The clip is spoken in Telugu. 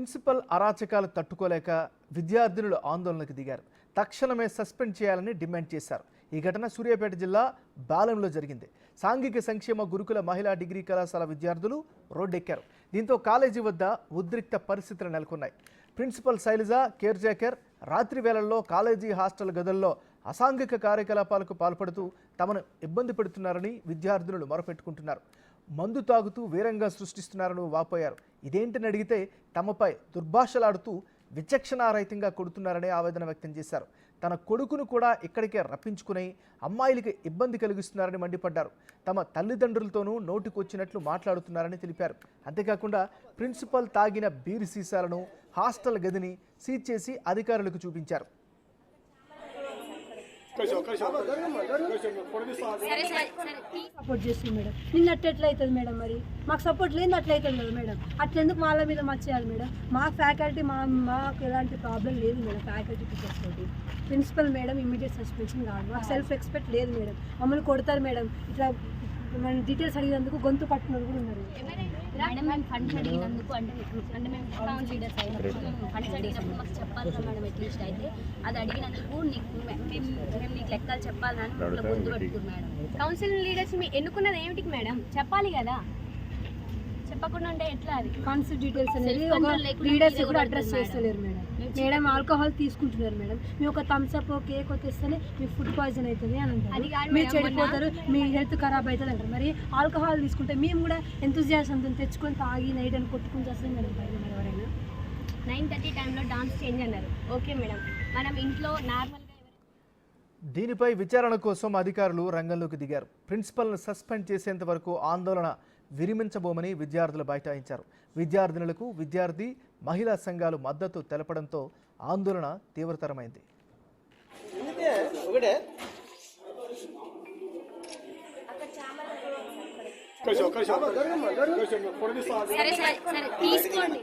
ప్రిన్సిపల్ అరాచకాలు తట్టుకోలేక విద్యార్థినులు ఆందోళనకు దిగారు. తక్షణమే సస్పెండ్ చేయాలని డిమాండ్ చేశారు. ఈ ఘటన సూర్యాపేట జిల్లా బాలెంలో జరిగింది. సాంఘిక సంక్షేమ గురుకుల మహిళా డిగ్రీ కళాశాల విద్యార్థులు రోడ్డెక్కారు. దీంతో కాలేజీ వద్ద ఉద్రిక్త పరిస్థితులు నెలకొన్నాయి. ప్రిన్సిపల్ శైలజ, కేర్ టేకర్ రాత్రి వేళల్లో కాలేజీ హాస్టల్ గదుల్లో అసాంఘిక కార్యకలాపాలకు పాల్పడుతూ తమను ఇబ్బంది పెడుతున్నారని విద్యార్థినులు మొరపెట్టుకుంటున్నారు. మందు తాగుతూ వీరంగా సృష్టిస్తున్నారని వాపోయారు. ఇదేంటని అడిగితే తమపై దుర్భాషలాడుతూ విచక్షణారహితంగా కొడుతున్నారని ఆవేదన వ్యక్తం చేశారు. తన కొడుకును కూడా ఇక్కడికే రప్పించుకుని అమ్మాయిలకి ఇబ్బంది కలిగిస్తున్నారని మండిపడ్డారు. తమ తల్లిదండ్రులతోనూ నోటికొచ్చినట్లు మాట్లాడుతున్నారని తెలిపారు. అంతేకాకుండా ప్రిన్సిపల్ తాగిన బీరు సీసాలను, హాస్టల్ గదిని సీజ్ చేసి అధికారులకు చూపించారు. సపోర్ట్ చేస్తుంది మేడం. నిన్నట్టు ఎట్లయితుంది మేడం? మరి మాకు సపోర్ట్ లేని అట్లయితుంది కదా మేడం. అట్లెందుకు వాళ్ళ మీద మర్చేయాలి మేడం? మా ఫ్యాకల్టీ మాకు ఎలాంటి ప్రాబ్లం లేదు మేడం. ఫ్యాకల్టీ టీచర్స్ తోటి ప్రిన్సిపల్ మేడం ఇమీడియట్ సస్పెన్షన్ కాదు. మాకు సెల్ఫ్ రెస్పెక్ట్ లేదు మేడం. మమ్మల్ని కొడతారు మేడం. ఇట్లా మన డీటెయిల్స్ అడిగినందుకు గొంతు పట్టుకున్నారు కూడా ఉన్నారు మేడం. మేము ఫండ్స్ అడిగినందుకు అంటే మేము అకౌంట్ లీడర్స్ అయినప్పుడు ఫండ్స్ అడిగినప్పుడు మాకు చెప్పాలి కదా మేడం. అట్లీస్ట్ అయితే అది అడిగినందుకు మేము నీకు లెక్కలు చెప్పాలని ఇట్లా గొంతు పెట్టుకున్నాం మేడం. కౌన్సిల్ లీడర్స్ ఎన్నుకున్నది ఏమిటికి మేడం? చెప్పాలి కదా, చెప్పకుండా ఉంటే ఎట్లా? అది కౌన్సిల్ డీటెయిల్స్ అనేది ఒక లీడర్స్ కూడా అడ్రస్ చేస్తలేరు మేడం. మేడం ఆల్కహాల్ తీసుకుంటున్నారు మేడం. మేము ఒక థమ్స్అప్ కేక్ తెస్తేనే మీకు ఫుడ్ పాయిజన్ అవుతుంది అని అంటారు. మీరు చెడిపోతారు, మీ హెల్త్ ఖరాబ్ అవుతుంది అంటారు. మరి ఆల్కహాల్ తీసుకుంటే మేము కూడా ఎంతూజియాజంతో తెచ్చుకొని తాగి నైట్ అని కొట్టుకుని చేస్తాం మేడం. మరి ఎవరైనా 9:30 టైంలో డాన్స్ చేంజ్ అన్నారు. ఓకే మేడం, మనం ఇంట్లో నార్మల్గా. దీనిపై విచారణ కోసం అధికారులు రంగంలోకి దిగారు. ప్రిన్సిపల్ను సస్పెండ్ చేసేంత వరకు ఆందోళన విరమించబోమని విద్యార్థులు బైఠాయించారు. విద్యార్థినులకు విద్యార్థి మహిళా సంఘాలు మద్దతు తెలపడంతో ఆందోళన తీవ్రతరమైంది. సరే తీసుకోండి.